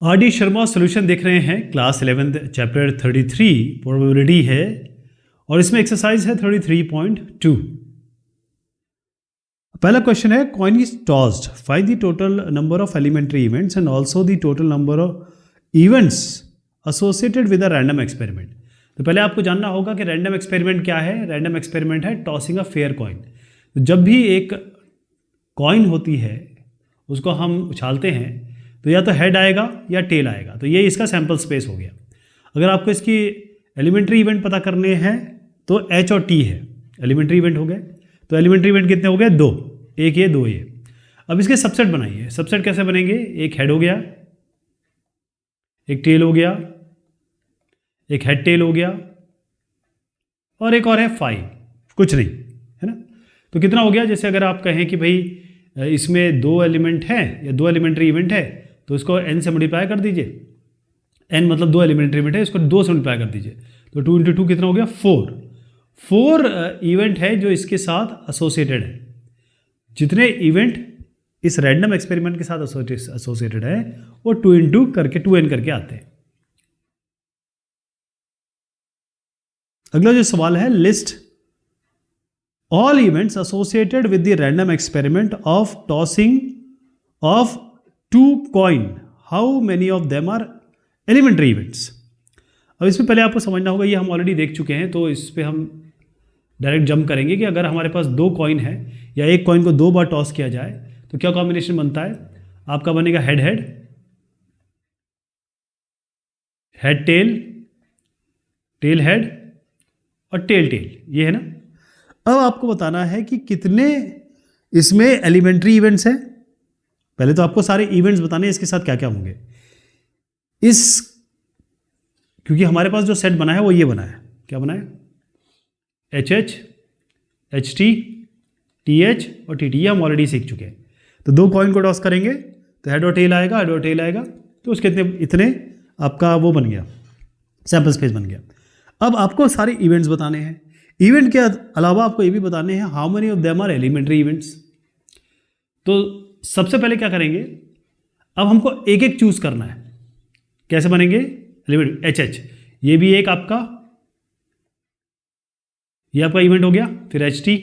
RD. Sharma solution देख रहे हैं। क्लास 11th चैप्टर 33 प्रोबेबिलिटी है और इसमें एक्सरसाइज है 33.2। पहला क्वेश्चन है coin is tossed, find the total number of elementary events and also the total number of events associated with a random experiment. तो पहले आपको जानना होगा कि रैंडम एक्सपेरिमेंट क्या है। रैंडम एक्सपेरिमेंट है टॉसिंग अ फेयर कॉइन। तो जब भी एक कॉइन होती है उसको हम उछालते हैं तो या तो हेड आएगा या टेल आएगा। तो ये इसका सैंपल स्पेस हो गया। अगर आपको इसकी एलिमेंट्री इवेंट पता करने हैं तो एच और टी है। एलिमेंट्री इवेंट हो गए तो एलिमेंट्री इवेंट कितने हो गए? दो, एक ये दो ये। अब इसके सबसेट बनाइए। सबसेट कैसे बनेंगे? एक हेड हो गया, एक टेल हो गया, एक हेड टेल हो गया और एक और है 5, कुछ नहीं है ना। तो कितना हो गया? जैसे अगर आप कहें कि भाई इसमें दो एलिमेंट हैं या दो एलिमेंट्री इवेंट है तो इसको n से मल्टीप्लाई कर दीजिए। n मतलब दो एलिमेंट्री इवेंट है, इसको 2 से मल्टीप्लाई कर दीजिए। तो 2 × 2 कितना हो गया? 4 इवेंट है जो इसके साथ एसोसिएटेड है। जितने इवेंट इस रैंडम एक्सपेरिमेंट के साथ एसोसिएटेड है वो 2 × करके 2n करके आते हैं। अगला जो सवाल है, list all events associated with the random experiment of tossing of 2 coin, how many of them are elementary events. अब इसमें पहले आपको समझना होगा, ये हम ऑलरेडी देख चुके हैं तो इस पर हम डायरेक्ट जंप करेंगे कि अगर हमारे पास 2 कॉइन है या एक कॉइन को 2 बार टॉस किया जाए तो क्या कॉम्बिनेशन बनता है? आपका बनेगा head head, head tail, tail head और टेल टेल, ये है ना। अब आपको बताना है कि कितने इसमें एलिमेंट्री इवेंट्स हैं। पहले तो आपको सारे इवेंट्स बताने हैं इसके साथ क्या क्या होंगे। क्योंकि हमारे पास जो सेट बना है वो ये बना है। क्या बना है? H H, H T, T H और टी टी, ये हम ऑलरेडी सीख चुके हैं। तो 2 कॉइन को टॉस करेंगे तो हेड और टेल आएगा, हेड और टेल आएगा, तो उसके इतने आपका वो बन गया, सैंपल स्पेस बन गया। अब आपको सारे इवेंट्स बताने हैं। इवेंट के अलावा आपको ये भी बताने हैं how many of them are elementary events. तो सबसे पहले क्या करेंगे, अब हमको एक एक चूज करना है। कैसे बनेंगे? एलिमेंट एच एच, ये भी एक आपका, ये आपका इवेंट हो गया। फिर एच टी,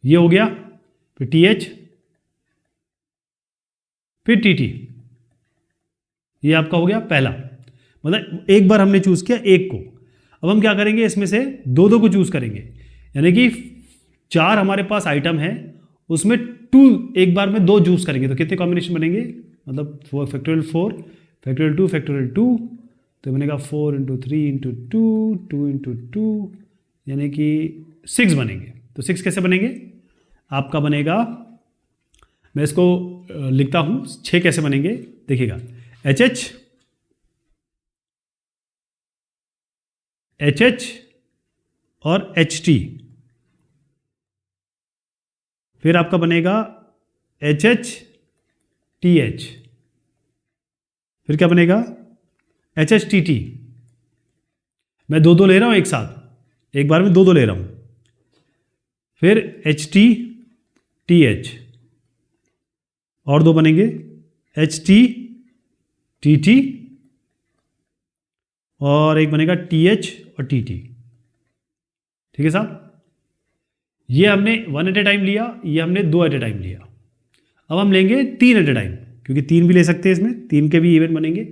ये हो गया। फिर टी एच, फिर टी टी, ये आपका हो गया पहला। मतलब एक बार हमने चूज किया एक को। अब हम क्या करेंगे, इसमें से 2 को चूज करेंगे, यानी कि 4 हमारे पास आइटम है, उसमें 2 एक बार में 2 चूज करेंगे। तो कितने कॉम्बिनेशन बनेंगे? मतलब 4 फैक्टोरियल 4 फैक्टोरियल 2 फैक्टोरियल 2, तो बनेगा 4 × 3 × 2 2 × 2, यानी कि 6 बनेंगे। तो 6 कैसे बनेंगे? आपका बनेगा, मैं इसको लिखता हूँ, 6 कैसे बनेंगे देखिएगा। एच एच, एच एच और एच टी, फिर आपका बनेगा एच एच टी एच, फिर क्या बनेगा? H H T T. मैं 2 ले रहा हूं एक साथ, एक बार में 2 ले रहा हूं। फिर एच टी टी एच और 2 बनेंगे, एच टी टी टी और एक बनेगा टी एच और टी टी। ठीक है साहब, ये हमने 1 एट ए टाइम लिया, ये हमने 2 एट ए टाइम लिया। अब हम लेंगे 3 एट ए टाइम, क्योंकि 3 भी ले सकते हैं, इसमें 3 के भी इवेंट बनेंगे।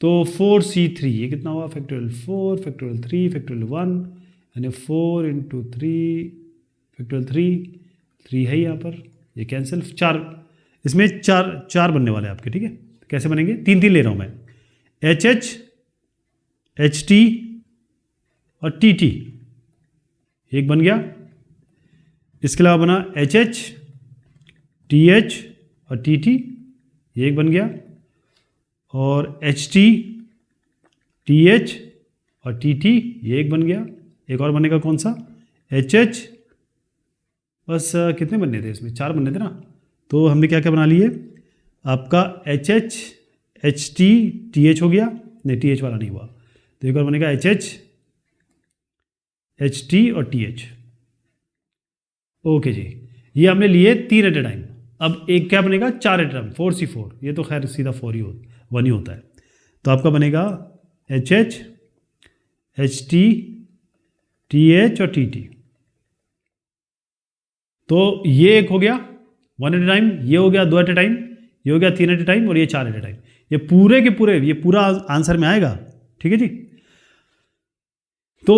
तो 4C3, ये कितना हुआ? फैक्टोरियल 4 फैक्टोरियल 3 फैक्टोरियल 1, यानी 4 × 3 फैक्टोरियल 3 है यहाँ पर, ये कैंसिल। 4, इसमें 4 बनने वाले हैं आपके। ठीक है, कैसे बनेंगे? 3 ले रहा हूँ मैं। एच एच, एच टी और टी टी, एक बन गया। इसके अलावा बना एच एच, टी एच और टी टी, ये एक बन गया। और एच टी, टी एच और टी टी, ये एक बन गया। एक और बनेगा, कौन सा? H H. बस कितने बनने थे इसमें? 4 बनने थे ना। तो हमने क्या क्या बना लिए? आपका H H, H T, T H हो गया, नहीं टी एच वाला नहीं हुआ, तो एक और बनेगा एच एच, एच टी और टी एच। ओके जी, ये हमने लिए 3 एट ए टाइम। अब एक क्या बनेगा 4 एटम 4C4, ये तो खैर सीधा 1 ही होता है। तो आपका बनेगा HH HT TH और TT। तो ये एक हो गया 1 एट ए टाइम, ये हो गया 2 एट ए टाइम, ये हो गया 3 एट ए टाइम और ये 4 एट ए टाइम। ये पूरे के पूरे ये पूरा आंसर में आएगा, ठीक है जी। तो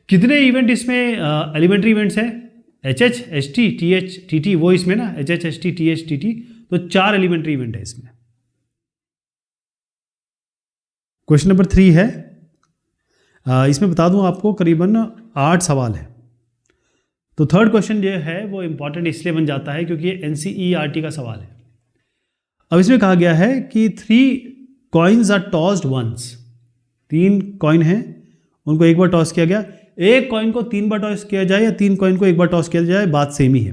कितने इवेंट इसमें एलिमेंट्री इवेंट्स हैं? HH HT TH TT, वो इसमें ना HH HT TH TT, तो 4 एलिमेंट्री इवेंट है इसमें। क्वेश्चन नंबर 3 है, इसमें बता दूं आपको करीबन 8 सवाल है। तो थर्ड क्वेश्चन जो है वो इंपॉर्टेंट इसलिए बन जाता है क्योंकि ये NCERT का सवाल है। अब इसमें कहा गया है कि 3 coins are tossed once, 3 coin हैं, उनको एक बार टॉस किया गया। एक कॉइन को 3 बार टॉस किया जाए या 3 कॉइन को एक बार टॉस किया जाए, बात सेम ही है।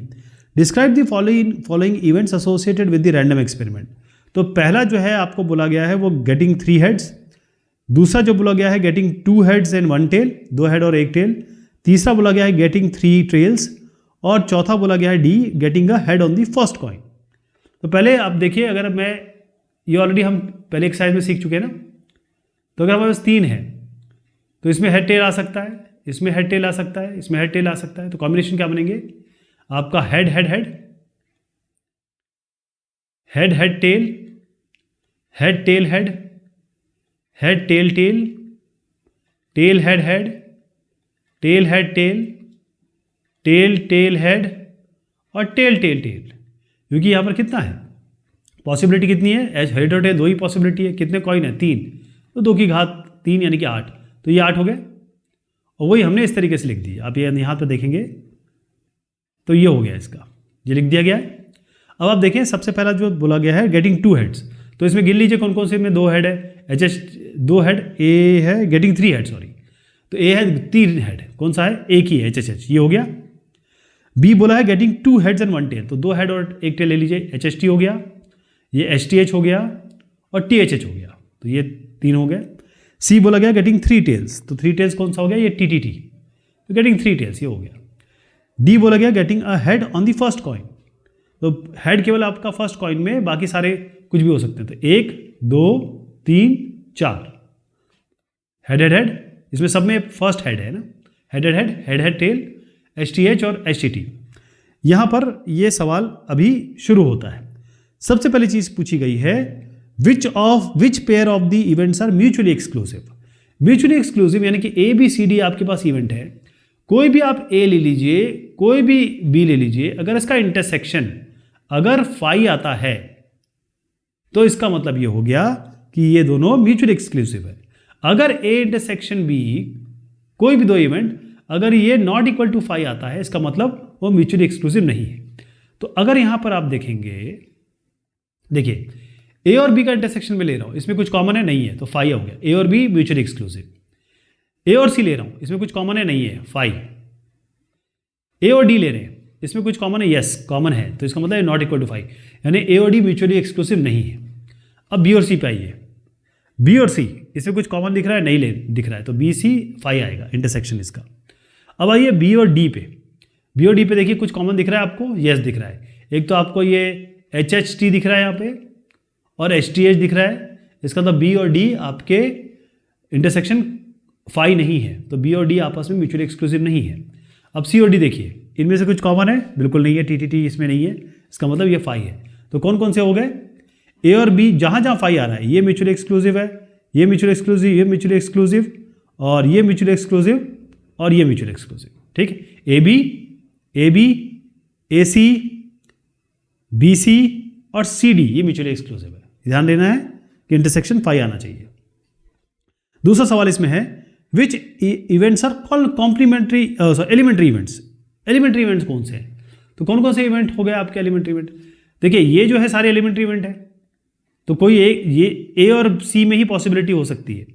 Describe the following events associated with the random experiment. तो पहला जो है आपको बोला गया है वो गेटिंग 3 हेड्स, दूसरा जो बोला गया है getting 2 heads and 1 tail, 2 head और 1 टेल, तीसरा बोला गया है गेटिंग 3 ट्रेल्स, और चौथा बोला गया है D getting a head on the first coin. तो पहले आप देखिए, अगर मैं ये ऑलरेडी हम पहले एक्सरसाइज में सीख चुके हैं ना, तो अगर हमारे पास 3 है तो इसमें हेड टेल आ सकता है, इसमें हेड टेल आ सकता है, इसमें हेड टेल आ सकता है। तो कॉम्बिनेशन क्या बनेंगे आपका? Head head head head head tail, head tail head, head tail tail, tail head head, tail head tail, tail tail head और टेल टेल टेल। क्योंकि यहाँ पर कितना है पॉसिबिलिटी, कितनी है? एज हेड और टेल 2 ही पॉसिबिलिटी है। कितने कॉइन है? 3, तो 2 की घात 3 यानी कि 8, तो ये 8 हो गए। और वही हमने इस तरीके से लिख दी। आप ये यहाँ पर देखेंगे तो ये हो गया, इसका ये लिख दिया गया है। अब आप देखें सबसे पहला जो बोला गया है गेटिंग 2 हेड्स, तो इसमें गिन लीजिए कौन कौन से में 2 हेड है। HH 2 हेड, ए है गेटिंग 3 हेड, सॉरी, तो ए है 3 हेड, कौन सा है? एक ही है, HH, ये हो गया। बी बोला है गेटिंग 2 हेड्स एंड 1 टेल, तो 2 हेड और 1 टेल ले लीजिए, HHT हो गया, ये HTH हो गया और THH हो गया, तो ये 3 हो गए। सी बोला गया गेटिंग 3 टेल्स, तो 3 टेल्स कौन सा हो गया? ये TTT, तो गेटिंग 3 टेल्स, ये हो गया। डी बोला गया getting a head on the first coin, तो हेड केवल आपका फर्स्ट कॉइन में, बाकी सारे कुछ भी हो सकते हैं। तो 1 2 3 4 हेड हेड हेड, इसमें सब में फर्स्ट हेड है ना, head head head, head head tell, HTH और HTT। यहाँ पर ये सवाल अभी शुरू होता है। सबसे पहली चीज पूछी गई है which pair of the events are mutually exclusive. Mutually exclusive यानी कि ABCD आपके पास इवेंट है, कोई भी आप A ले लीजिए, कोई भी B ले लीजिए, अगर इसका इंटरसेक्शन अगर फाई आता है तो इसका मतलब ये हो गया कि ये दोनों म्यूचुअली एक्सक्लूसिव है। अगर A इंटरसेक्शन B, कोई भी 2 इवेंट, अगर ये नॉट इक्वल टू फाई आता है, इसका मतलब वो म्यूचुअली एक्सक्लूसिव नहीं है। तो अगर यहां पर आप देखेंगे, देखिए A और B का इंटरसेक्शन में ले रहा हूं, इसमें कुछ कॉमन है? नहीं है, तो फाई हो गया। A और B म्यूचुअली एक्सक्लूसिव। A और C ले रहा हूं, इसमें कुछ कॉमन है? नहीं है, फाई। A और D ले रहे हैं, इसमें कुछ कॉमन है? यस, कॉमन है, तो इसका मतलब नॉट इक्वल टू फाई, यानी A और D म्यूचुअली एक्सक्लूसिव नहीं है। अब B और C पे आइए, B और C, इसमें कुछ कॉमन दिख रहा है? नहीं दिख रहा है, तो BC फाई आएगा इंटरसेक्शन इसका। अब आइए B और D पे, B और D पे देखिए कुछ कॉमन दिख रहा है आपको? यस दिख रहा है। एक तो आपको ये HHT दिख रहा है यहाँ पे और HTH दिख रहा है, इसका मतलब B और D आपके इंटरसेक्शन फाई नहीं है, तो B और D आपस में म्यूचुअली एक्सक्लूसिव नहीं है। अब C और D देखिए, इनमें से कुछ कॉमन है? बिल्कुल नहीं है, TTT इसमें नहीं है, इसका मतलब ये फाई है। तो कौन कौन से हो गए? A और B, जहाँ जहाँ फाई आ रहा है ये म्यूचुअली एक्सक्लूसिव है, ये म्यूचुअली एक्सक्लूसिव, ये म्यूचुअली एक्सक्लूसिव और ये म्यूचुअली एक्सक्लूसिव और ये म्यूचुअली एक्सक्लूसिव, ठीक है। AB, AC, BC और CD ये म्यूचुअली एक्सक्लूसिव है। ध्यान देना है कि इंटरसेक्शन फाई आना चाहिए। दूसरा सवाल इसमें है which events are called complementary elementary events. Elementary events कौन से हैं? तो कौन कौन से इवेंट हो गए आपके एलिमेंट्री इवेंट? देखिए ये जो है सारे एलिमेंट्री इवेंट है, तो कोई ये A और C में ही पॉसिबिलिटी हो सकती है।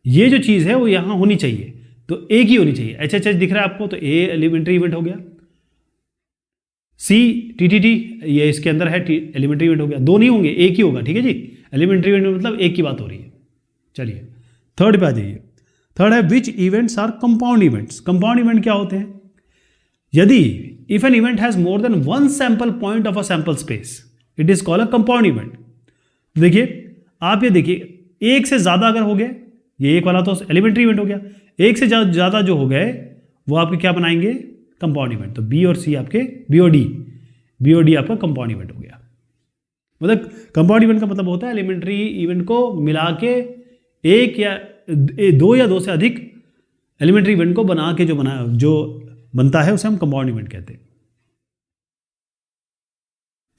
ये जो चीज़ है वो यहाँ होनी चाहिए, तो एक ही होनी चाहिए। HHH दिख रहा है आपको, तो A एलिमेंट्री इवेंट हो गया। C TTT ये इसके अंदर है, एलिमेंट्री इवेंट हो गया। 2 नहीं होंगे, एक ही होगा, ठीक है जी। एलिमेंट्री इवेंट मतलब एक की बात हो रही है। चलिए थर्ड पे आ जाइए। थर्ड है which events are compound events. Compound event क्या होते हैं? यदि if an event has more than one sample point of a sample space it is called a compound event. देखिए आप ये देखिए एक से ज़्यादा अगर हो गया, ये एक वाला तो एलिमेंट्री इवेंट हो गया, एक से ज़्यादा जो हो गए वो आपके क्या बनाएंगे, कंपाउंड इवेंट। तो बी और सी आपके बी और डी आपका कंपाउंड इवेंट हो गया। मतलब कंपाउंड इवेंट का मतलब होता है एलिमेंट्री इवेंट को मिला के एक या दो से अधिक एलिमेंट्री इवेंट को बना के जो बनता है उसे हम कंपाउंड इवेंट कहते हैं।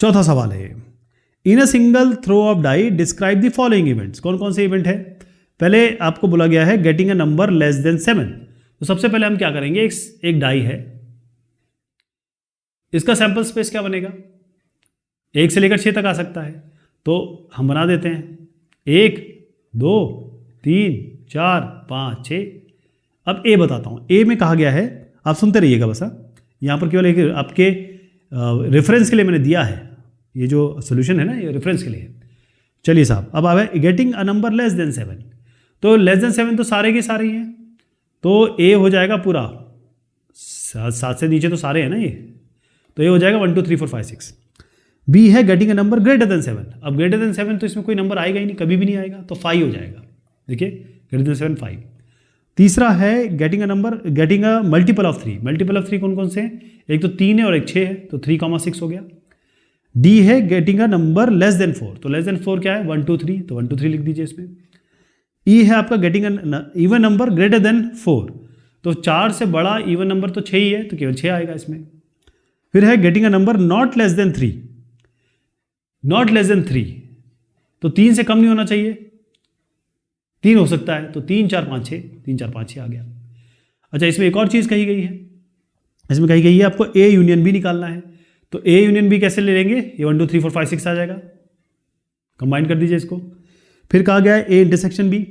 चौथा सवाल है, in a single throw of die describe the following events. कौन कौन से इवेंट है? पहले आपको बोला गया है getting a number less than 7। तो सबसे पहले हम क्या करेंगे, एक डाई है, इसका सैंपल स्पेस क्या बनेगा, 1 से लेकर 6 तक आ सकता है। तो हम बना देते हैं 1 2 3 4 5 6। अब ए बताता हूँ, ए में कहा गया है, आप सुनते रहिएगा बस। यहाँ पर केवल एक आपके रेफरेंस के लिए मैंने दिया है, ये जो सोल्यूशन है ना ये रेफरेंस के लिए है। चलिए साहब, अब आवे getting a number less than 7। तो लेस देन 7 तो सारे के सारे ही हैं, तो ए हो जाएगा पूरा 7 से नीचे तो सारे हैं ना ये, तो ये हो जाएगा 1 2 3 4 5 6। बी है getting a number greater than 7। अब ग्रेटर देन 7 तो इसमें कोई नंबर आएगा ही नहीं, कभी भी नहीं आएगा, तो 5 हो जाएगा। देखिए ग्रेटर देन 7 5। तीसरा है getting a multiple of 3। Multiple of 3 कौन कौन से हैं, एक तो 3 है और एक 6 है, तो 3,6 हो गया। डी है getting a number less than 4। तो लेस देन 4 क्या है, 1 2 3, तो 1 2 3 लिख दीजिए इसमें। ई है आपका getting even number greater than 4। तो 4 से बड़ा इवन नंबर तो 6 ही है, तो केवल 6 आएगा इसमें। फिर है getting a number not less than 3। Not less than 3 तो 3 से कम नहीं होना चाहिए, 3 हो सकता है, तो 3 4 5 6, 3 4 5 6 आ गया। अच्छा, इसमें एक और चीज़ कही गई है, इसमें कही गई है आपको ए यूनियन बी निकालना है। तो ए यूनियन बी कैसे ले लेंगे, ये 1 2 3 4 5 6 आ जाएगा, कंबाइन कर दीजिए इसको। फिर कहा गया है ए इंटरसेक्शन बी,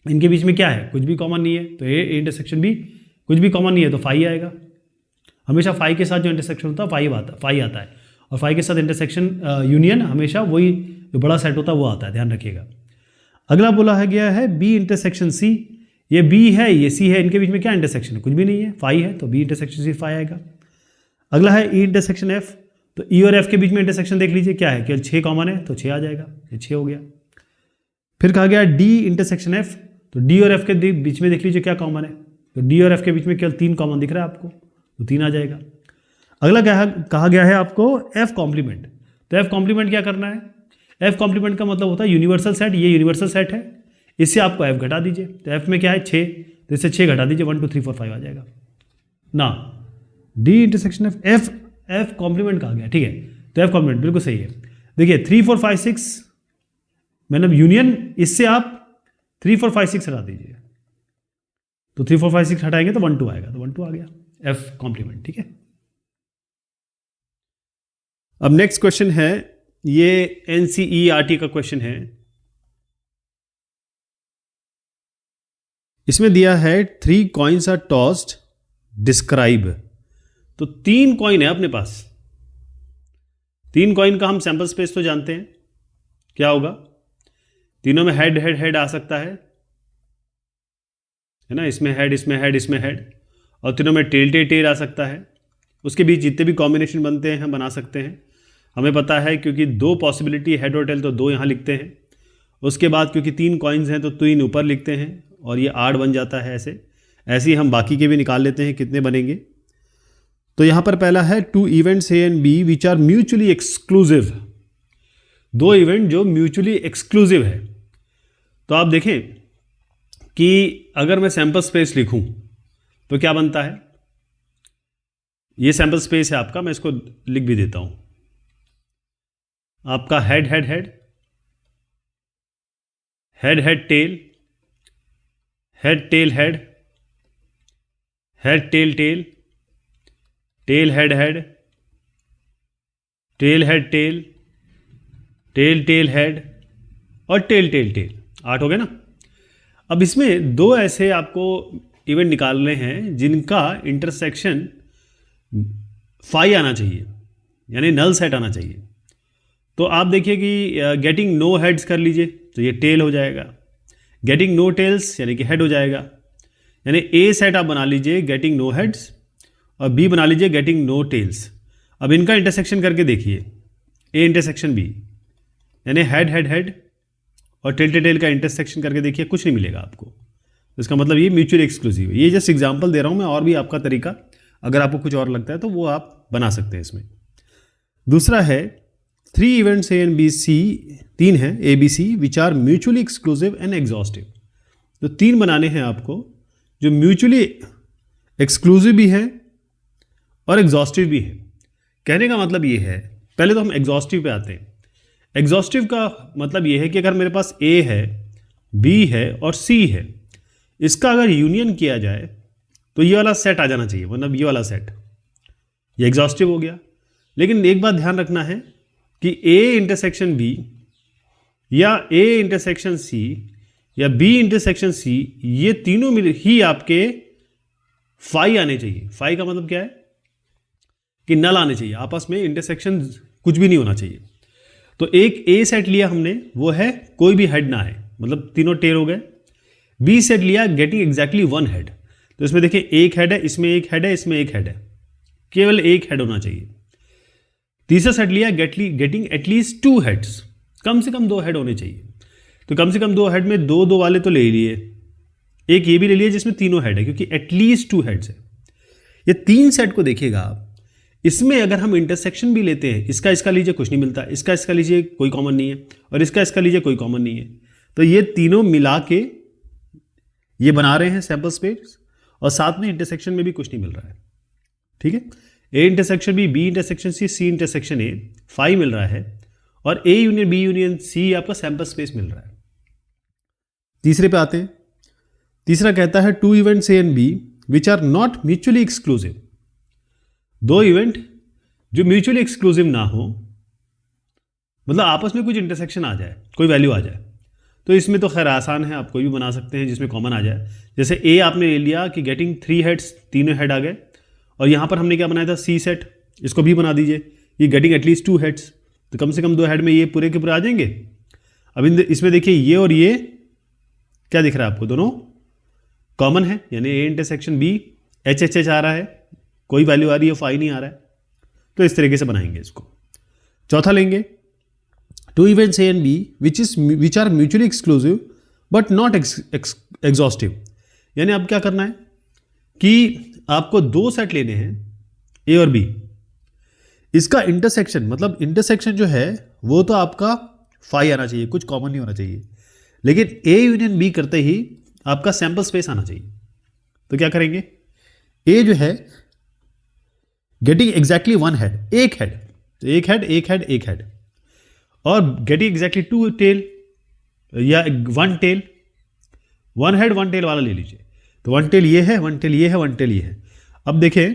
इनके बीच में क्या है, कुछ भी कॉमन नहीं है, तो ए इंटरसेक्शन बी कुछ भी कॉमन नहीं है, तो फाई आएगा। हमेशा फाई के साथ जो इंटरसेक्शन होता है फाई आता है, और फाई के साथ इंटरसेक्शन यूनियन हमेशा वही जो बड़ा सेट होता है वो आता है, ध्यान रखिएगा। अगला बोला है गया है बी इंटरसेक्शन सी। ये बी है ये सी है, इनके बीच में क्या इंटरसेक्शन है, कुछ भी नहीं है, फाई है, तो बी इंटरसेक्शन सी फाई आएगा। अगला है ई इंटरसेक्शन एफ। तो ई और एफ के बीच में इंटरसेक्शन देख लीजिए क्या है, केवल 6 कॉमन है, तो 6 आ जाएगा, ये 6 हो गया। फिर कहा गया डी इंटरसेक्शन एफ। तो डी और एफ के बीच में देख लीजिए क्या कॉमन है, तो डी और एफ के बीच में केवल 3 कॉमन दिख रहा है आपको, तो 3 आ जाएगा। अगला कहा गया है आपको एफ कॉम्प्लीमेंट। तो एफ कॉम्प्लीमेंट क्या करना है, एफ कॉम्प्लीमेंट का मतलब होता है यूनिवर्सल सेट। ये यूनिवर्सल सेट है, इससे आपको एफ घटा दीजिए। तो एफ में क्या है 6, तो इससे 6 घटा दीजिए, 1 2 3 4 5 आ जाएगा ना। डी इंटरसेक्शन एफ कॉम्प्लीमेंट कहा गया, ठीक है, तो एफ कॉम्प्लीमेंट बिल्कुल सही है। देखिए 3 4 5 6 मतलब यूनियन, इससे आप 3 4 5 6 हटा दीजिए, तो 3 4 5 6 हटाएंगे तो 1 2 आएगा, तो 1 2 आ गया एफ कॉम्प्लीमेंट, ठीक है। अब नेक्स्ट क्वेश्चन है, ये एनसीईआरटी का क्वेश्चन है। इसमें दिया है 3 कॉइन्स आर टॉस्ड डिस्क्राइब। तो 3 कॉइन है अपने पास, 3 कॉइन का हम सैंपल स्पेस तो जानते हैं क्या होगा, तीनों में हेड हेड हेड आ सकता है ना, इसमें हेड इसमें हेड इसमें हेड, और तीनों में टेल टेल टेल आ सकता है। उसके बीच जितने भी कॉम्बिनेशन बनते हैं हम बना सकते हैं, हमें पता है क्योंकि 2 पॉसिबिलिटी हेड और टेल, तो 2 यहाँ लिखते हैं। उसके बाद क्योंकि 3 कॉइन्स हैं तो 3 ऊपर लिखते हैं, और ये 8 बन जाता है। ऐसे ही हम बाकी के भी निकाल लेते हैं कितने बनेंगे। तो यहाँ पर पहला है 2 events A and B which are mutually exclusive. 2 event जो म्यूचुअली एक्सक्लूसिव है। तो आप देखें कि अगर मैं सैंपल स्पेस लिखूं तो क्या बनता है, ये सैंपल स्पेस है आपका, मैं इसको लिख भी देता हूं। आपका head head head head head tail, head tail head, head tail tail, tail head head, tail head tail, tail tail head, और टेल टेल टेल। 8 हो गए ना। अब इसमें 2 ऐसे आपको इवेंट निकालने हैं जिनका इंटरसेक्शन फाई आना चाहिए, यानी नल सेट आना चाहिए। तो आप देखिए कि गेटिंग नो हेड्स कर लीजिए, तो ये टेल हो जाएगा। गेटिंग नो टेल्स यानी कि हेड हो जाएगा। यानी ए सेट आप बना लीजिए गेटिंग नो हेड्स, और बी बना लीजिए गेटिंग नो टेल्स। अब इनका इंटरसेक्शन करके देखिए, ए इंटरसेक्शन बी, यानी हेड हेड हेड और टेल टेल का इंटरसेक्शन करके देखिए, कुछ नहीं मिलेगा आपको। तो इसका मतलब ये म्यूचुअली एक्सक्लूसिव है। ये जस्ट एग्जांपल दे रहा हूँ मैं, और भी आपका तरीका अगर आपको कुछ और लगता है तो वो आप बना सकते हैं इसमें। दूसरा है 3 events A and B C, 3 हैं A B C which are mutually exclusive and exhaustive. तो 3 बनाने हैं आपको जो म्यूचुअली एक्सक्लूसिव भी है और एग्जॉस्टिव भी है। कहने का मतलब ये है, पहले तो हम एग्जॉस्टिव पे आते हैं। एग्जॉस्टिव का मतलब ये है कि अगर मेरे पास ए है, बी है और सी है, इसका अगर यूनियन किया जाए तो ये वाला सेट आ जाना चाहिए, मतलब ये वाला सेट, ये एग्जॉस्टिव हो गया। लेकिन एक बात ध्यान रखना है कि ए इंटरसेक्शन बी या ए इंटरसेक्शन सी या बी इंटरसेक्शन सी, ये तीनों मिल ही आपके फाई आने चाहिए। फाई का मतलब क्या है कि नल आने चाहिए, आपस में इंटरसेक्शन कुछ भी नहीं होना चाहिए। तो एक ए सेट लिया हमने, वो है कोई भी हेड ना है, मतलब तीनों टेल हो गए। बी सेट लिया गेटिंग एग्जैक्टली 1 हेड, तो इसमें देखिए एक हेड है, इसमें एक हेड है, इसमें एक हेड है, केवल एक हेड होना चाहिए। तीसरा सेट लिया गेटिंग एटलीस्ट 2 हेड्स, कम से कम 2 हेड होने चाहिए। तो कम से कम 2 हेड में दो वाले तो ले लिए, एक ये भी ले लिए जिसमें तीनों हेड है, क्योंकि एटलीस्ट 2 हेड्स है। ये 3 सेट को देखिएगा आप, इसमें अगर हम इंटरसेक्शन भी लेते हैं, इसका लीजिए कुछ नहीं मिलता, इसका लीजिए कोई कॉमन नहीं है, और इसका लीजिए कोई कॉमन नहीं है। तो ये तीनों मिला के ये बना रहे हैं सैंपल स्पेस, और साथ में इंटरसेक्शन में भी कुछ नहीं मिल रहा है। ठीक है, A intersection B intersection C intersection A, 5 मिल रहा है, और A union B union C आपका सैंपल स्पेस मिल रहा है। तीसरे पे आते हैं। तीसरा कहता है 2 events A and B which are not mutually exclusive. 2 event जो म्यूचुअली एक्सक्लूसिव ना हो, मतलब आपस में कुछ इंटरसेक्शन आ जाए, कोई वैल्यू आ जाए, तो इसमें तो खैर आसान है, आप कोई भी बना सकते हैं जिसमें कॉमन आ जाए। जैसे ए आपने ले लिया कि गेटिंग 3 हेड्स, तीनों हेड आ गए, और यहां पर हमने क्या बनाया था सी सेट, इसको भी बना दीजिए, ये गेटिंग एटलीस्ट 2 हेड्स, तो कम से कम 2 हेड में ये पूरे के पूरे आ जाएंगे। अब इसमें देखिए ये और ये क्या दिख रहा है आपको, दोनों कॉमन है, यानी A intersection B H H H आ रहा है, कोई वैल्यू आ रही है, फाई नहीं आ रहा है। तो इस तरीके से बनाएंगे इसको। चौथा लेंगे 2 events A and B which are mutually exclusive but not exhaustive. यानी अब क्या करना है कि आपको 2 सेट लेने हैं ए और बी, इसका इंटरसेक्शन, मतलब इंटरसेक्शन जो है वो तो आपका फाई आना चाहिए, कुछ कॉमन नहीं होना चाहिए, लेकिन ए यूनियन बी करते ही आपका सैंपल स्पेस आना चाहिए। तो क्या करेंगे, ए जो है गेटिंग एग्जैक्टली 1 हेड, एक हेड, तो एक हेड एक हेड एक हेड, और गेटिंग एग्जैक्टली 2 टेल या 1 टेल, 1 हेड 1 टेल वाला ले लीजिए। तो 1 टेल ये है, 1 टेल ये है, 1 टेल ये है। अब देखें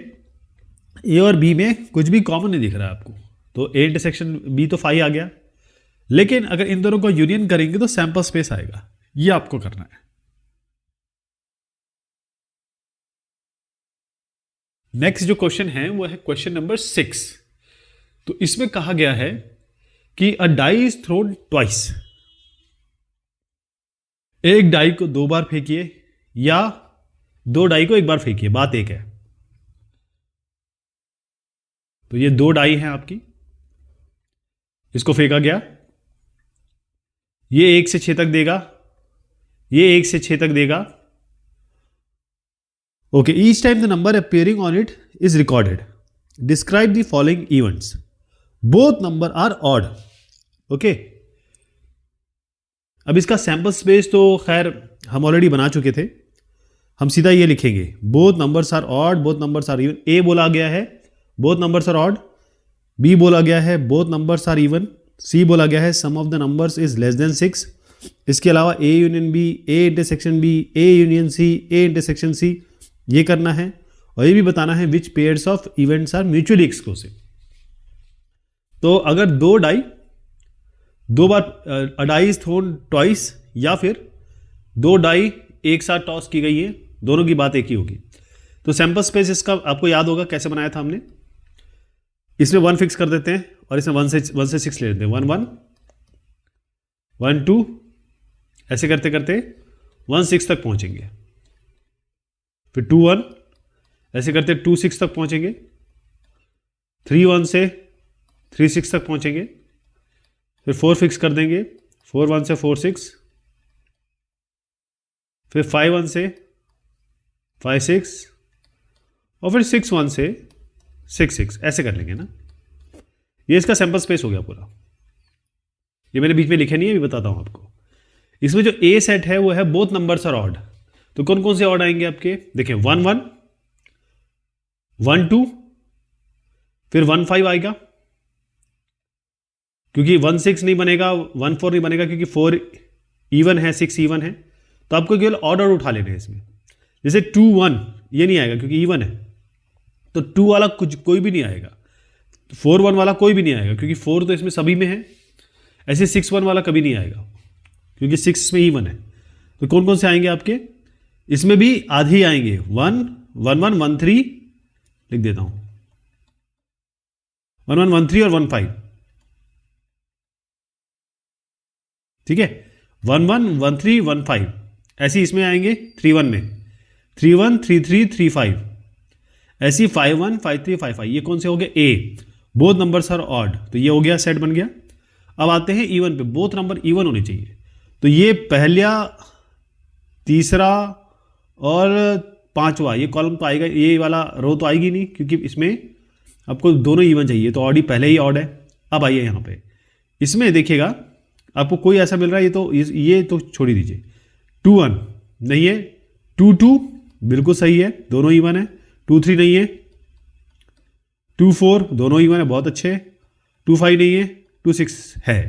ए और बी में कुछ भी कॉमन नहीं दिख रहा है आपको, तो ए इंटरसेक्शन बी तो फाई आ गया, लेकिन अगर इन दोनों को यूनियन करेंगे तो सैंपल स्पेस आएगा। ये आपको करना है। नेक्स्ट जो क्वेश्चन है वो है क्वेश्चन नंबर 6। तो इसमें कहा गया है कि अ डाई इज थ्रोन ट्वाइस, एक डाई को 2 बार फेंकिए या 2 डाई को 1 बार फेंकिए, बात एक है। तो ये 2 डाई हैं आपकी, इसको फेंका गया, ये 1 से 6 तक देगा, ये 1 से 6 तक देगा। Okay, each time the number appearing on it is recorded, describe the following events, both number are odd. Okay, अब इसका सैंपल स्पेस तो खैर हम ऑलरेडी बना चुके थे, हम सीधा ये लिखेंगे both numbers are odd, both numbers are even. A बोला गया है both numbers are odd, B बोला गया है both numbers are even, C बोला गया है sum of the numbers is less than 6। इसके अलावा A union B, A intersection B, A union C, A intersection C, ये करना है। और ये भी बताना है which pairs of events are mutually exclusive. तो अगर 2 डाई 2 बार, a die is thrown twice, या फिर 2 डाई एक साथ टॉस की गई है, दोनों की बात एक ही होगी। तो सैंपल स्पेस इसका आपको याद होगा कैसे बनाया था हमने, इसमें 1 फिक्स कर देते हैं और इसमें 1 से 6 ले लेते हैं, 1 1 1 2, ऐसे करते करते 1 6 तक पहुंचेंगे, फिर 2 1, ऐसे करते 2 6 तक पहुंचेंगे, 3 1 से 3 6 तक पहुंचेंगे, फिर 4 फिक्स कर देंगे, 4 1 से 4 6, फिर 5 1 से 5 6, और फिर 6 1 से 6 6, ऐसे कर लेंगे ना। ये इसका सैंपल स्पेस हो गया पूरा। ये मैंने बीच में लिखे नहीं है, अभी बताता हूं आपको। इसमें जो ए सेट है वो है बोथ नंबर्स आर ऑड। तो कौन कौन से ऑड आएंगे आपके, देखिए 1 1 1 2, फिर 1 5 आएगा, क्योंकि 1 6 नहीं बनेगा, 1 4 नहीं बनेगा, क्योंकि 4 इवन है, 6 इवन है। तो आपको केवल ऑर्डर उठा लेने हैं इसमें। जैसे 2 1 ये नहीं आएगा क्योंकि इवन है, तो 2 वाला कुछ कोई भी नहीं आएगा। 4 1 वाला कोई भी नहीं आएगा क्योंकि 4 तो इसमें सभी में है। ऐसे 6 1 वाला कभी नहीं आएगा क्योंकि 6 में इवन है। तो कौन कौन से आएंगे आपके, इसमें भी आधे ही आएंगे, 1 1 1 1 3, लिख देता हूं 1 1 1 3 और 1 5, ठीक है। 1 1 1 3 1 5, ऐसे इसमें आएंगे 3 1 में 3 1 3 3 3 5, ऐसी 5 1 5 3 5 5। ये कौन से हो गए, ए, बोथ नंबर्स आर ऑड। तो ये हो गया, सेट बन गया। अब आते हैं इवन पे, बोथ नंबर इवन होने चाहिए। तो ये पहला, तीसरा और पांचवा, ये कॉलम तो आएगा, ये वाला रो तो आएगी नहीं क्योंकि इसमें आपको दोनों इवन चाहिए, तो ऑड ही पहले ही ऑड है। अब आइए यहाँ पे, इसमें देखिएगा आपको कोई ऐसा मिल रहा है, ये तो छोड़ ही दीजिए। 2 1 नहीं है, 2 2 बिल्कुल सही है, दोनों इवन है। 2 3 नहीं है, 2 4 दोनों इवन है, बहुत अच्छे। 2 5 नहीं है, 2 6 है,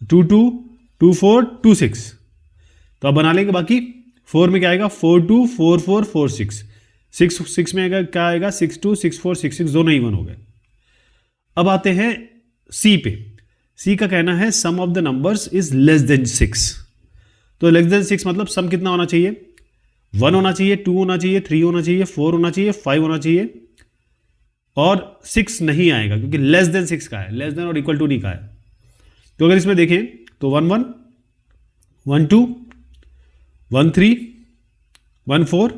2 2 2 4 2 6। तो आप बना लेंगे। बाकी 4 में क्या आएगा, 4 2 4 4 4 6, 6 6 में आएगा, क्या आएगा, 6 2 6 4 6 6, दोनों इवन हो गए। अब आते हैं सी पे। सी का कहना है sum of the numbers is less than 6। तो लेस देन 6 मतलब सम कितना होना चाहिए, 1 होना चाहिए, 2 होना चाहिए, 3 होना चाहिए, 4 होना चाहिए, 5 होना चाहिए, और 6 नहीं आएगा क्योंकि लेस देन 6 का है, लेस देन और इक्वल टू नहीं का है। तो अगर इसमें देखें तो 1 1 1 2 1 3 1 4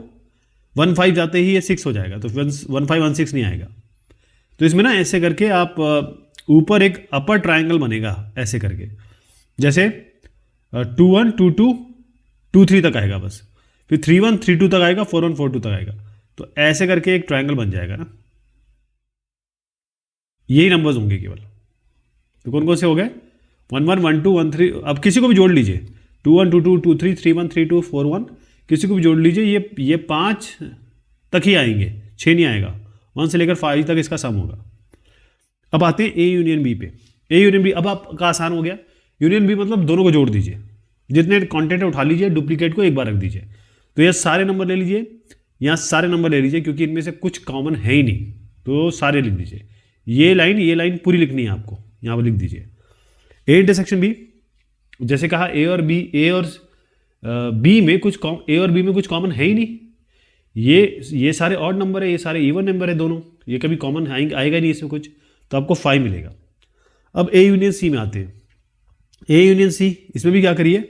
1 5 जाते ही ये 6 हो जाएगा, तो 1 5 1 6 नहीं आएगा। तो इसमें ना ऐसे करके आप ऊपर एक अपर ट्रायंगल बनेगा, ऐसे करके, जैसे 2 1 2 2 2 3 तक आएगा बस, फिर 3 1 3 2 तक आएगा, 4 1 4 2 तक आएगा। तो ऐसे करके एक ट्रायंगल बन जाएगा ना। यही नंबर्स होंगे केवल। तो कौन कौन से हो गए, 1 1 1 2 1 3। अब किसी को भी जोड़ लीजिए, 2 1 2 2 2 3 3 1 3 2 4 1, किसी को भी जोड़ लीजिए, ये 5 तक ही आएंगे, 6 नहीं आएगा। 1 से लेकर 5 तक इसका सम होगा। अब आते हैं ए यूनियन बी पे। ए यूनियन बी अब आपका आसान हो गया। यूनियन बी मतलब दोनों को जोड़ दीजिए, जितने कॉन्टेंट उठा लीजिए, डुप्लीकेट को एक बार रख दीजिए। तो यह सारे नंबर ले लीजिए, यहाँ सारे नंबर ले लीजिए, क्योंकि इनमें से कुछ कॉमन है ही नहीं, तो सारे लिख दीजिए। ये लाइन पूरी लिखनी है आपको, यहाँ पर लिख दीजिए। ए इंटरसेक्शन बी, जैसे कहा ए और बी में कुछ कॉमन है ही नहीं। ये सारे ऑड नंबर है, ये सारे इवन नंबर है दोनों, ये कभी कॉमन आएगा नहीं इसमें कुछ, तो आपको 5 मिलेगा। अब ए यूनियन सी में आते हैं। ए यूनियन सी, इसमें भी क्या करिए,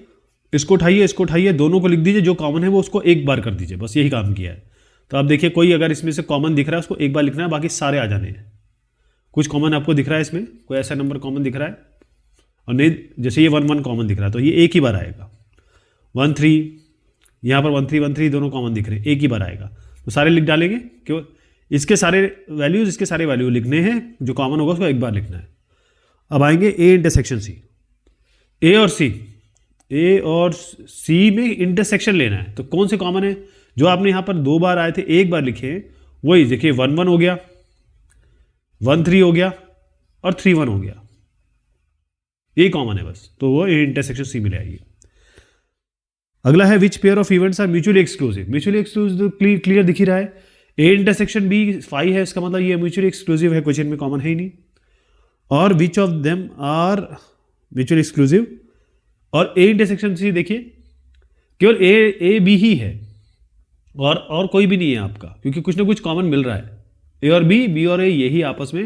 इसको उठाइए, दोनों को लिख दीजिए, जो कॉमन है वो उसको एक बार कर दीजिए, बस यही काम किया है। तो आप देखिए, कोई अगर इसमें से कॉमन दिख रहा है उसको एक बार लिखना है, बाकी सारे आ जाने हैं। कुछ कॉमन आपको दिख रहा है इसमें, कोई ऐसा नंबर कॉमन दिख रहा है, और नहीं, जैसे ये 1 1 कॉमन दिख रहा है, तो ये एक ही बार आएगा। 1 3, यहाँ पर 1 3 1 3 दोनों कॉमन दिख रहे हैं, एक ही बार आएगा। तो सारे लिख डालेंगे, क्यों, इसके सारे वैल्यू लिखने हैं, जो कॉमन होगा उसको एक बार लिखना है। अब आएंगे ए इंटरसेक्शन सी। ए और सी में इंटरसेक्शन लेना है, तो कौन से कॉमन है, जो आपने यहाँ पर 2 बार आए थे, एक बार लिखे, वही देखिए, 1 1 हो गया, 1 3 हो गया, और 3 1 हो गया, यही कॉमन है बस। तो वो इंटरसेक्शन सी में ले आइए। अगला है which pair of events are mutually exclusive. Mutually exclusive clear दिख ही रहा है। ए इंटरसेक्शन बी 5 है, इसका मतलब ये म्यूचुअली एक्सक्लूसिव है, क्वेश्चन में कॉमन है ही नहीं। और which of them are mutually exclusive, और ए इंटरसेक्शन सी देखिए, केवल ए बी ही है, और कोई भी नहीं है आपका, क्योंकि कुछ ना कुछ कॉमन मिल रहा है। ए और बी और ए, यही आपस में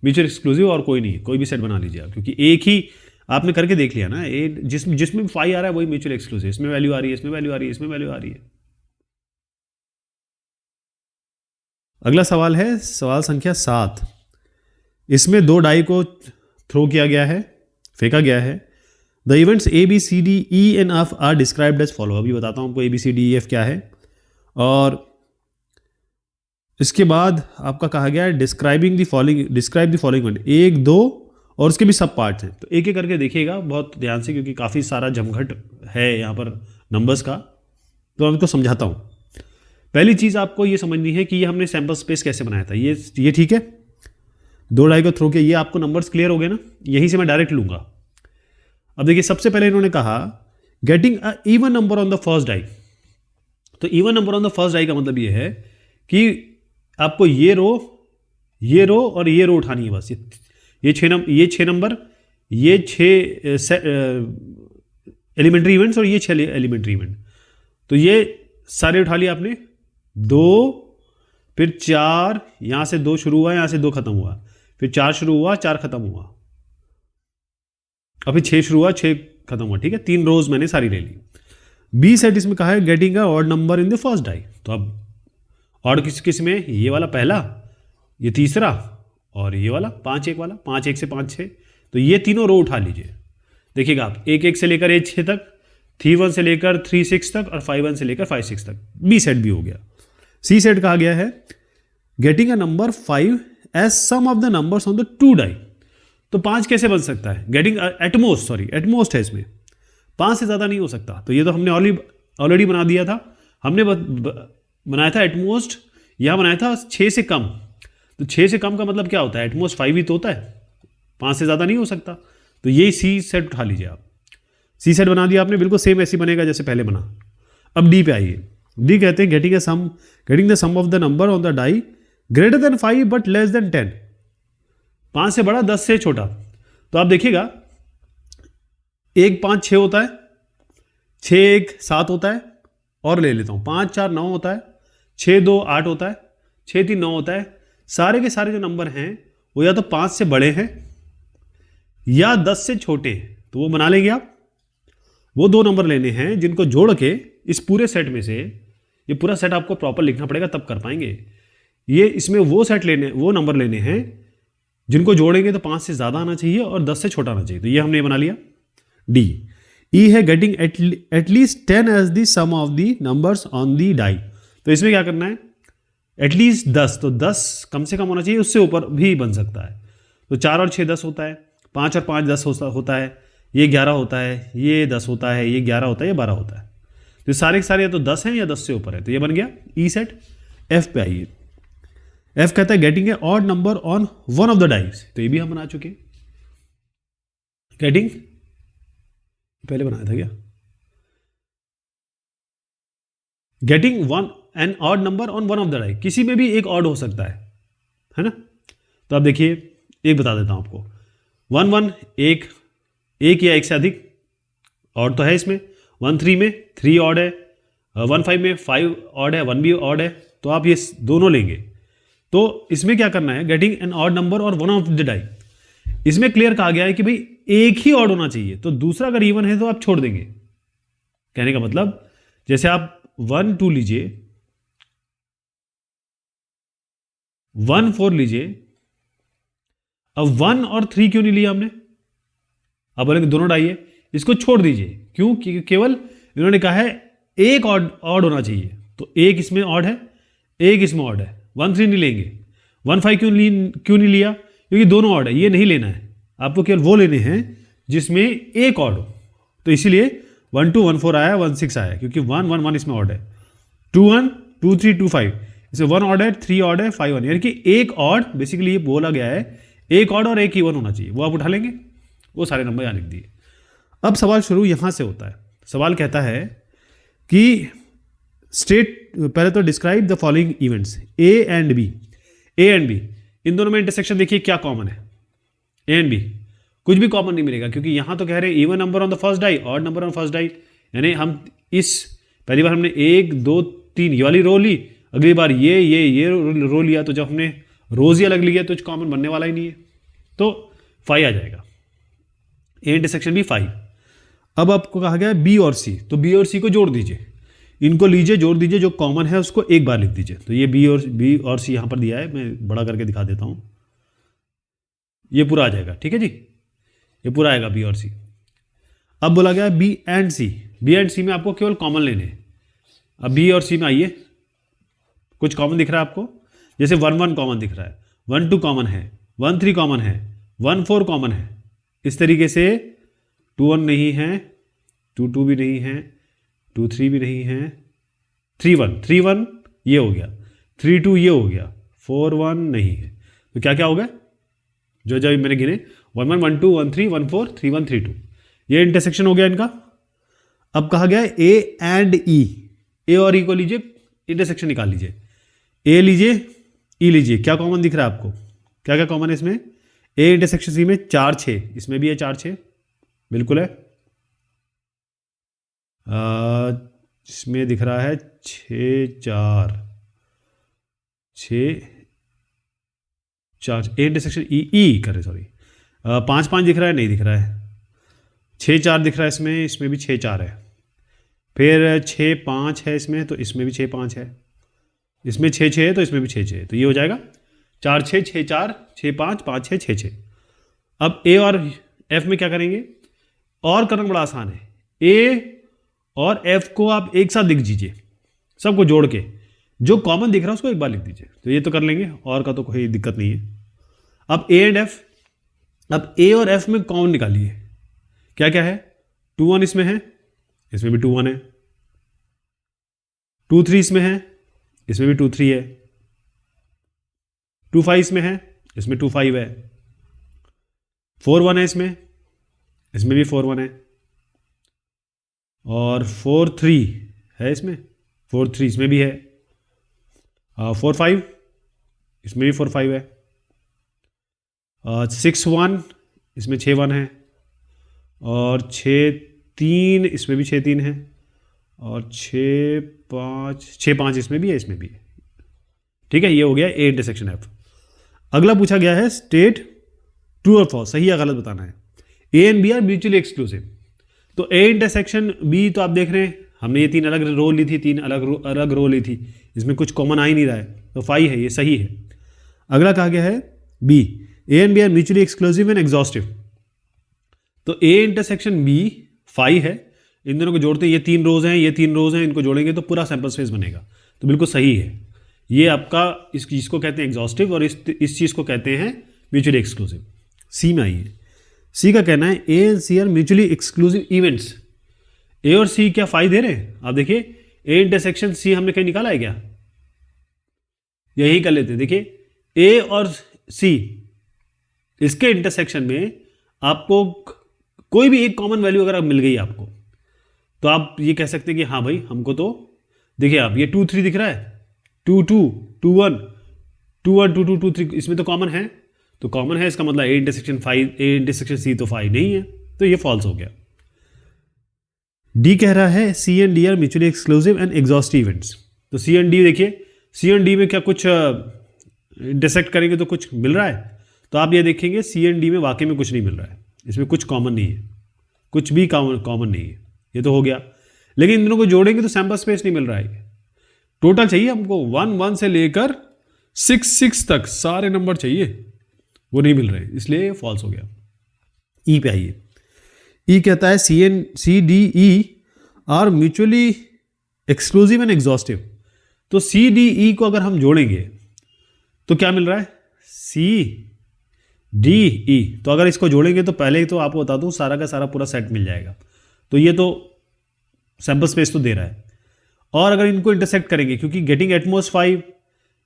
म्यूचुअल एक्सक्लूसिव, और कोई नहीं है। कोई भी सेट बना लीजिए आप, क्योंकि एक ही आपने करके देख लिया ना। ए जिसमें 5 आ रहा है वही म्यूचुअल एक्सक्लूसिव, इसमें वैल्यू आ रही है, इसमें वैल्यू आ रही है, इसमें वैल्यू आ रही है। अगला सवाल है सवाल संख्या 7। इसमें 2 डाई को थ्रो किया गया है, फेंका गया है। The events A B C D E and F are described as follow. अभी बताता हूँ आपको A B C D E F क्या है। और इसके बाद आपका कहा गया है डिस्क्राइब द फॉलोइंग इवेंट, 1 2 और उसके भी सब पार्ट्स हैं। तो एक एक करके देखिएगा बहुत ध्यान से, क्योंकि काफ़ी सारा जमघट है यहाँ पर नंबर्स का। तो मैं आपको समझाता हूँ। पहली चीज़ आपको ये समझनी है कि ये हमने सैंपल स्पेस कैसे बनाया था। ये ठीक है, 2 डाई को थ्रो किया, ये आपको नंबर्स क्लियर हो गए ना, यहीं से मैं डायरेक्ट लूँगा। अब देखिए सबसे पहले इन्होंने कहा getting a even number on the first die. तो even number on the first die का मतलब ये है कि आपको ये रो और ये रो उठानी है बस। ये 6 नंबर, ये 6 एलिमेंट्री इवेंट्स और ये 6 एलिमेंट्री इवेंट। तो ये सारे उठा लिए आपने। 2 फिर 4, यहां से 2 शुरू हुआ, यहां से 2 खत्म हुआ, फिर 4 शुरू हुआ, 4 खत्म हुआ, और फिर 6 शुरू हुआ, 6 खत्म हुआ। ठीक है, 3 रोज मैंने सारी ले ली। बी सेट इसमें कहा है getting a odd number in the first die. तो अब ऑड किस में, ये वाला पहला, ये तीसरा और ये वाला 5 1 वाला, 5 1 से 5 6। तो ये तीनों रो उठा लीजिए। देखिएगा आप 1 1 से लेकर 1 6 तक, 3 1 से लेकर 3 6 तक और 5 1 से लेकर 5 6 तक। बी सेट भी हो गया। सी सेट कहा गया है getting a number 5 as sum of the numbers on the 2 die. तो 5 कैसे बन सकता है? गेटिंग एटमोस्ट है इसमें, 5 से ज़्यादा नहीं हो सकता। तो ये तो हमने ऑलरेडी बना दिया था। हमने बनाया था एटमोस्ट, यहाँ बनाया था 6 से कम। तो 6 से कम का मतलब क्या होता है? एटमोस्ट 5 ही तो होता है, 5 से ज़्यादा नहीं हो सकता। तो यही सी सेट उठा लीजिए आप। सी सेट बना दिया आपने, बिल्कुल सेम ऐसी बनेगा जैसे पहले बना। अब डी पे आइए। डी कहते हैं getting the sum of the number on the die greater than 5 but less than 10। 5 से बड़ा, 10 से छोटा। तो आप देखिएगा 1 5 6 होता है, 6 1 7 होता है, और ले लेता हूं 5 4 9 होता है, 6 2 8 होता है, 6 3 9 होता है। सारे के सारे जो नंबर हैं वो या तो 5 से बड़े हैं या 10 से छोटे हैं। तो वो बना लेंगे आप। वो 2 नंबर लेने हैं जिनको जोड़ के इस पूरे सेट में से, ये पूरा सेट आपको प्रॉपर लिखना पड़ेगा तब कर पाएंगे। ये इसमें वो नंबर लेने हैं जिनको जोड़ेंगे तो 5 से ज़्यादा आना चाहिए और 10 से छोटा आना चाहिए। तो ये हमने बना लिया। डी ई है getting at least 10 as the sum of the numbers on the die. तो इसमें क्या करना है? एटलीस्ट 10, तो 10 कम से कम होना चाहिए, उससे ऊपर भी बन सकता है। तो 4 और 6 10 होता है, 5 और 5 10 होता है, ये 11 होता है, ये 10 होता है, ये 11 होता है, ये 12 होता है। तो सारे के सारे या तो 10 हैं या 10 से ऊपर है। तो ये बन गया ई सेट। एफ पे आइए। एफ कहता है getting a odd number on one of the dice. तो ये भी हम बना चुके। गेटिंग पहले बनाया था क्या? Getting an odd number on one of the die. किसी में भी एक ऑड हो सकता है ना? तो आप देखिए, एक बता देता हूं आपको। 1 1 एक या एक से अधिक ऑड तो है इसमें। 1 3 में 3 ऑड है, 1 5 में 5 ऑड है, 1 भी ऑड है। तो आप ये दोनों लेंगे। तो इसमें क्या करना है? गेटिंग एन ऑड नंबर और वन ऑफ द डाई। इसमें क्लियर कहा गया है कि भाई एक ही ऑड होना चाहिए। तो दूसरा अगर इवन है तो आप छोड़ देंगे। कहने का मतलब जैसे आप 1 2 लीजिए, 1 4 लीजिए। अब 1 और 3 क्यों नहीं लिया हमने? आप बोलेंगे दोनों डाई है, इसको छोड़ दीजिए। क्यों? क्योंकि केवल इन्होंने कहा है एक ऑड होना चाहिए। तो एक इसमें ऑड है, एक इसमें ऑड है। 1 3 नहीं लेंगे। 1 5 क्यों नहीं लिया? क्योंकि दोनों ऑड है, ये नहीं लेना है आपको। केवल वो लेने हैं जिसमें एक ऑड हो। तो इसीलिए 1 2 1 4 आया, 1 6 आया, क्योंकि 1 1 1 इसमें ऑड है। 2 1 2 3 2 5 इसमें 1 ऑड है, 3 ऑड है, 5 1। यानी कि एक ऑड, बेसिकली ये बोला गया है एक ऑड और एक इवन होना चाहिए। वो आप उठा लेंगे, वो सारे नंबर यहाँ लिख दिए। अब सवाल शुरू यहां से होता है। सवाल कहता है कि पहले तो describe the following events A and B. A and B इन दोनों में इंटरसेक्शन देखिए क्या कॉमन है। ए एंड बी कुछ भी कॉमन नहीं मिलेगा, क्योंकि यहां तो कह रहे हैं even number on the first die, odd number on first die. यानी हम पहली बार हमने 1 2 3 ये वाली रो ली, अगली बार ये रो लिया। तो जब हमने रोज ही अलग लिया तो कॉमन बनने वाला ही नहीं है। तो 5 आ जाएगा। ए इंटरसेक्शन भी 5। अब आपको कहा गया बी और सी, तो बी और सी को जोड़ दीजिए। इनको लीजिए, जोड़ दीजिए, जो कॉमन है उसको एक बार लिख दीजिए। तो ये बी और सी यहाँ पर दिया है, मैं बड़ा करके दिखा देता हूँ, ये पूरा आ जाएगा। ठीक है जी, ये पूरा आएगा बी और सी। अब बोला गया B and C, B and C में आपको केवल कॉमन लेने हैं। अब बी और सी में आइए, कुछ कॉमन दिख रहा है आपको, जैसे 1 1 कॉमन दिख रहा है, 1 2 कॉमन है, 1 3 कॉमन है, 1 4 कॉमन है। इस तरीके से 2 1 नहीं है, 2 2 भी नहीं है, 2 3 भी नहीं है, 3 1 ये हो गया, 3 2 ये हो गया, 4 1 नहीं है। तो क्या क्या हो गया, जो जब मैंने गिने 1 1 1 2 1 3 1 4 3 1 3 2, ये इंटरसेक्शन हो गया इनका। अब कहा गया ए एंड ई, ए और ई को लीजिए, इंटरसेक्शन निकाल लीजिए। ए लीजिए, ई लीजिए, क्या कॉमन दिख रहा है आपको, क्या क्या कॉमन है इसमें? ए इंटरसेक्शन सी में 4 6, इसमें भी है 4 6, बिल्कुल है। इसमें दिख रहा है 6 4 6 4, ए इंटरसेक्शन ई कर रहे, सॉरी, 5 5 दिख रहा है, नहीं दिख रहा है। 6 4 दिख रहा है इसमें, इसमें भी 6 4 है। फिर 6 5 है इसमें, तो इसमें भी 6 5 है। इसमें 6 6 है, तो इसमें भी 6 6 है। तो ये हो जाएगा 4 6 6 4 6 5 5 6 6 6। अब ए और एफ में क्या करेंगे, और करना बड़ा आसान है। ए और एफ को आप एक साथ लिख दीजिए, सबको जोड़ के, जो कॉमन दिख रहा है उसको एक बार लिख दीजिए। तो ये तो कर लेंगे, और का तो कोई दिक्कत नहीं है। अब ए एंड एफ, अब ए और एफ में कॉमन निकालिए, क्या क्या है? 2 1 इसमें है, इसमें भी 2 1 है। 2 3 इसमें है, इसमें भी 2 3 है। 2 5 इसमें है, इसमें 2 5 है। 4 1 है इसमें, इसमें भी 4 1 है। और 4 3 है इसमें, 4 3 इसमें भी है। 4 5 इसमें भी 4 5 है। 6 1 इसमें 6 1 है। और 6 3 इसमें भी 6 3 है। और 6 5 इसमें भी है, इसमें भी है। ठीक है, ये हो गया ए इंटरसेक्शन एफ। अगला पूछा गया है स्टेट ट्रू और फॉल्स, सही या गलत बताना है। A and B are mutually exclusive. तो ए इंटरसेक्शन बी, तो आप देख रहे हैं हमने ये 3 अलग रो ली थी, 3 अलग रो ली थी, इसमें कुछ कॉमन आ ही नहीं रहा है, तो 5 है, ये सही है। अगला कहा गया है B, A and B are mutually exclusive and exhaustive. तो ए इंटरसेक्शन बी 5 है, इन दोनों को जोड़ते हैं, ये 3 रोज हैं, ये 3 रोज हैं, इनको जोड़ेंगे तो पूरा सैंपल स्पेस बनेगा। तो बिल्कुल सही है, ये आपका इस चीज़ को कहते हैं एग्जॉस्टिव, और इस चीज़ को कहते हैं म्यूचुअली एक्सक्लूसिव। सी में आइए, सी का कहना है A and C are mutually exclusive events. A और सी क्या 5 दे रहे हैं? आप देखिए, ए इंटरसेक्शन सी हमने कहीं निकाला है क्या? यही कर लेते हैं। देखिए ए और सी, इसके इंटरसेक्शन में आपको कोई भी एक कॉमन वैल्यू अगर मिल गई आपको, तो आप ये कह सकते हैं कि हाँ भाई हमको तो, देखिए आप ये 2 3 दिख रहा है, 2 2 2 1 2 1 2 2 2 3, इसमें तो कॉमन है, तो कॉमन है, इसका मतलब ए इंटरसेक्शन 5, ए इंटरसेक्शन सी तो 5 नहीं है, तो ये फॉल्स हो गया। डी कह रहा है C and D are mutually exclusive and exhaustive events. तो सी एंड डी, देखिए सी एंड डी में क्या कुछ इंटरसेक्ट करेंगे तो कुछ मिल रहा है? तो आप ये देखेंगे सी एंड डी में वाकई में कुछ नहीं मिल रहा है, इसमें कुछ कॉमन नहीं है, कुछ भी कॉमन नहीं है, ये तो हो गया। लेकिन इन दोनों को जोड़ेंगे तो सैंपल स्पेस नहीं मिल रहा है। टोटल चाहिए हमको 1 1 से लेकर 6 6 तक सारे नंबर चाहिए, वो नहीं मिल रहे, इसलिए फॉल्स हो गया। ई पे आइए, ई कहता है C D E are mutually exclusive and exhaustive. तो सी डी ई को अगर हम जोड़ेंगे तो क्या मिल रहा है? C D E. तो अगर इसको जोड़ेंगे तो पहले ही तो आपको बता दूं सारा का सारा पूरा सेट मिल जाएगा, तो ये तो सैंपल स्पेस तो दे रहा है। और अगर इनको इंटरसेक्ट करेंगे, क्योंकि getting at most 5,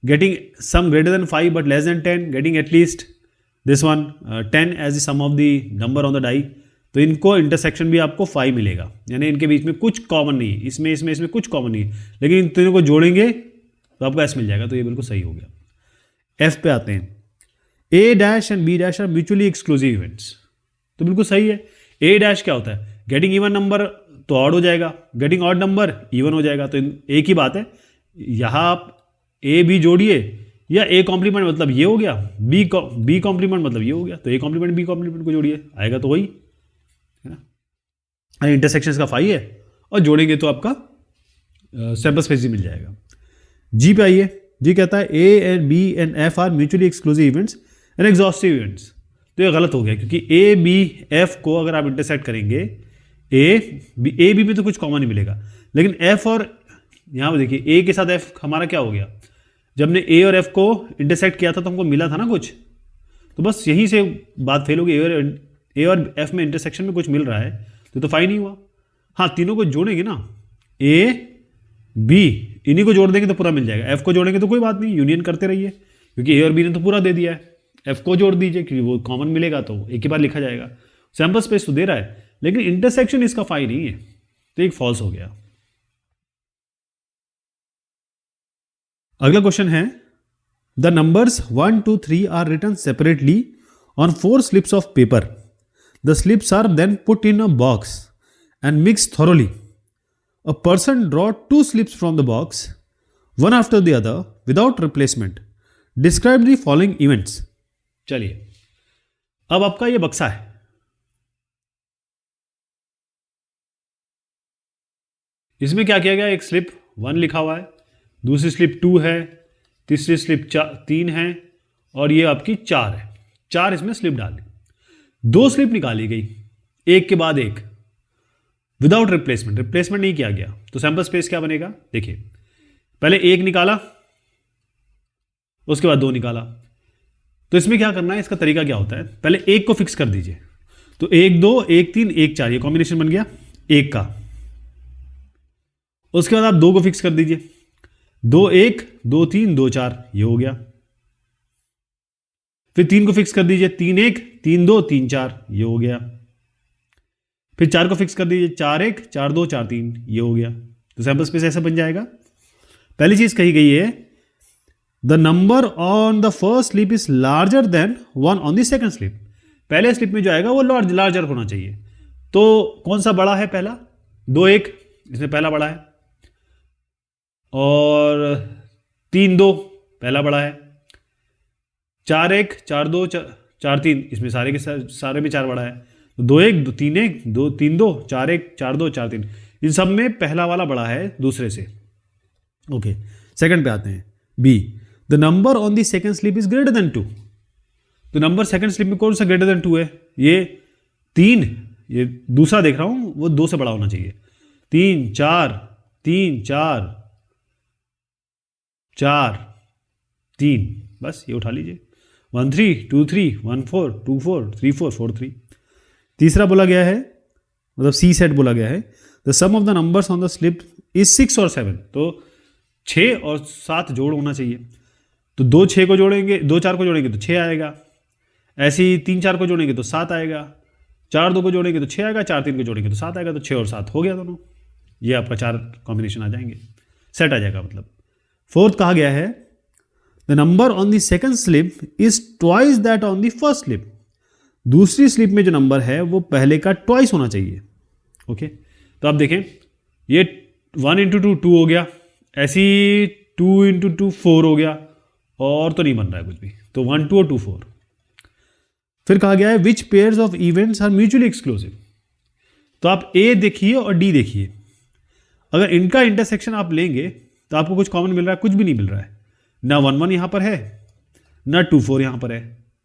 getting sum greater than 5 but less than 10, getting at least this one 10 as the sum of the number on the die, तो इनको इंटरसेक्शन भी आपको 5 मिलेगा, यानी इनके बीच में कुछ कॉमन नहीं है, इसमें कुछ कॉमन नहीं है, लेकिन इन तीनों को जोड़ेंगे तो आपको एस मिल जाएगा, तो ये बिल्कुल सही हो गया। एफ पे आते हैं, A dash and B dash are mutually exclusive events. तो बिल्कुल सही है। ए डैश क्या होता है? गेटिंग इवन नंबर तो ऑड हो जाएगा, गेटिंग ऑड नंबर इवन हो जाएगा, तो एक ही बात है। यहाँ आप ए बी जोड़िए, या ए कॉम्प्लीमेंट मतलब ये हो गया, बी कॉम्प्लीमेंट मतलब ये हो गया, तो ए कॉम्प्लीमेंट बी कॉम्प्लीमेंट को जोड़िए, आएगा तो वही है ना। इंटरसेक्शन का 5 है और जोड़ेंगे तो आपका सैंपल स्पेस जी मिल जाएगा। जी पे आइए, जी कहता है A and B and F are mutually exclusive events and exhaustive events. तो ये गलत हो गया, क्योंकि ए बी एफ को अगर आप इंटरसेक्ट करेंगे, ए बी में तो कुछ कॉमन ही मिलेगा, लेकिन एफ और यहाँ पे देखिए ए के साथ एफ हमारा क्या हो गया, जब हमने ए और एफ को इंटरसेक्ट किया था तो हमको मिला था ना कुछ, तो बस यहीं से बात फेल हो गई। ए और एफ में इंटरसेक्शन में कुछ मिल रहा है तो फाइन नहीं हुआ। हाँ, तीनों को जोड़ेंगे ना, ए बी इन्हीं को जोड़ देंगे तो पूरा मिल जाएगा। एफ को जोड़ेंगे तो कोई बात नहीं, यूनियन करते रहिए, क्योंकि ए और बी ने तो पूरा दे दिया है। एफ को जोड़ दीजिए, क्योंकि वो कॉमन मिलेगा तो एक ही बार लिखा जाएगा। सैंपल स्पेस तो दे रहा है, लेकिन इंटरसेक्शन इसका फाई नहीं है, तो एक फॉल्स हो गया। अगला क्वेश्चन है, the numbers 1 2 3 are written separately on 4 slips of paper. The slips are then put in a box and mix thoroughly. A person draw 2 slips from the box, one after the other, without replacement. Describe the following events. चलिए, अब आपका ये बक्सा है, इसमें क्या किया गया, एक स्लिप 1 लिखा हुआ है, दूसरी स्लिप 2 है, तीसरी स्लिप 3 है, और ये आपकी 4 है। 4 इसमें स्लिप डाली, 2 स्लिप निकाली गई, एक के बाद एक, विदाउट रिप्लेसमेंट। रिप्लेसमेंट नहीं किया गया, तो सैंपल स्पेस क्या बनेगा, देखिए पहले 1 निकाला, उसके बाद 2 निकाला। तो इसमें क्या करना है, इसका तरीका क्या होता है, पहले 1 को फिक्स कर दीजिए, तो 1 2 1 3 1 4 ये कॉम्बिनेशन बन गया 1 का। उसके बाद आप 2 को फिक्स कर दीजिए, 2 1 2 3 2 4 ये हो गया। फिर 3 को फिक्स कर दीजिए, 3 1 3 2 3 4 ये हो गया। फिर 4 को फिक्स कर दीजिए, 4 1 4 2 4 3 ये हो गया। तो सैंपल स्पेस ऐसा बन जाएगा। पहली चीज कही गई है, the number on the first slip is larger than 1 on the second slip. पहले स्लिप में जो आएगा वो लार्जर होना चाहिए। तो कौन सा बड़ा है, पहला 2 1 इसमें पहला बड़ा है, और 3 2 पहला बड़ा है, 4 1 4 2 4 3 इसमें सारे के सारे में 4 बड़ा है, 2 1 3 1 2 3 2 4 1 4 2 4 3 इन सब में पहला वाला बड़ा है दूसरे से। ओके, सेकंड पे आते हैं, be the number on the second slip is greater than 2। तो नंबर सेकंड स्लिप में कौन सा ग्रेटर देन 2 है, ये 3, ये दूसरा देख रहा हूं, वो 2 से बड़ा होना चाहिए। 3 4 3 4 4 3, बस ये उठा लीजिए, 1 3 2 3 1 4 2 4 3 4 4 3। तीसरा बोला गया है, मतलब सी सेट बोला गया है, the sum of the numbers on the slip is 6 और 7। तो 6 और 7 जोड़ होना चाहिए, तो 2 6 को जोड़ेंगे, 2 4 को जोड़ेंगे तो 6 आएगा, ऐसे ही 3 4 को जोड़ेंगे तो 7 आएगा, 4 2 को जोड़ेंगे तो 6 आएगा, 4 3 को जोड़ेंगे तो 7 आएगा। तो 6 और 7 हो गया दोनों, ये आपका 4 कॉम्बिनेशन आ जाएंगे, सेट आ जाएगा। मतलब फोर्थ कहा गया है, the number on the second slip is twice that on the first slip. दूसरी स्लिप में जो नंबर है वो पहले का ट्वाइस होना चाहिए। ओके, तो आप देखें ये 1 इंटू 2 2 हो गया, ऐसी 2 इंटू 2 4 हो गया, और तो नहीं बन रहा है कुछ भी, तो 1 2 और 2 4। फिर कहा गया है which pairs of events are mutually exclusive. तो आप ए देखिए और डी देखिए, अगर इनका इंटरसेक्शन आप लेंगे तो आपको कुछ कॉमन मिल रहा है, कुछ भी नहीं मिल रहा है, ना 1 1 यहां पर है, ना 2 4 यहां पर है,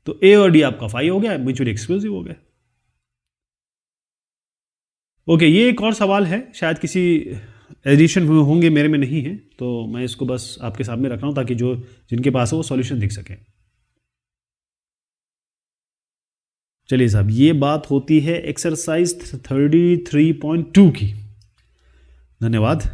तो ए और डी आपका 5 हो गया, म्यूचुअली एक्सक्लूसिव हो गया। ओके, ये एक और सवाल है, शायद किसी एडिशन में होंगे, मेरे में नहीं है, तो मैं इसको बस आपके सामने रख रहा हूं ताकि जो जिनके पास हो वो सॉल्यूशन दिख सके। चलिए साहब, ये बात होती है एक्सरसाइज 33.2 की। धन्यवाद।